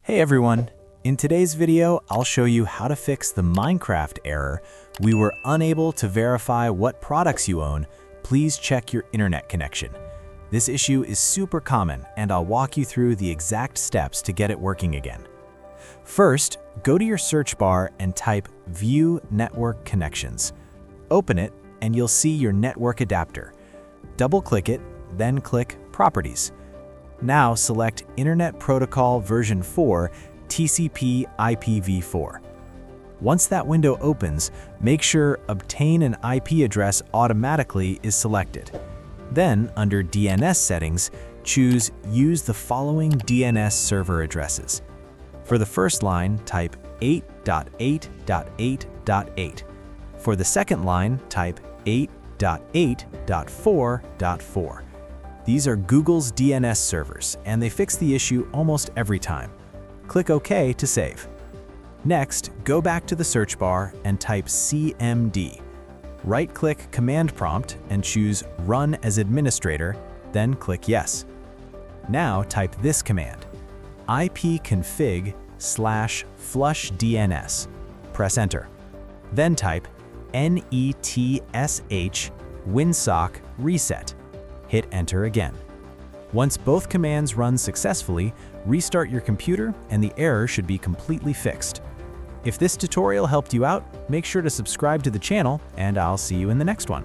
Hey everyone! In today's video, I'll show you how to fix the Minecraft error. We were unable to verify what products you own. Please check your internet connection. This issue is super common, and I'll walk you through the exact steps to get it working again. First, go to your search bar and type View Network Connections. Open it, and you'll see your network adapter. Double-click it, then click Properties. Now select Internet Protocol version 4, TCP IPv4. Once that window opens, make sure Obtain an IP address automatically is selected. Then, under DNS settings, choose Use the following DNS server addresses. For the first line, type 8.8.8.8. For the second line, type 8.8.4.4. These are Google's DNS servers, and they fix the issue almost every time. Click OK to save. Next, go back to the search bar and type CMD. Right-click Command Prompt and choose Run as Administrator, then click Yes. Now type this command, ipconfig/flushdns. Press Enter. Then type netsh winsock reset. Hit Enter again. Once both commands run successfully, restart your computer and the error should be completely fixed. If this tutorial helped you out, make sure to subscribe to the channel, and I'll see you in the next one.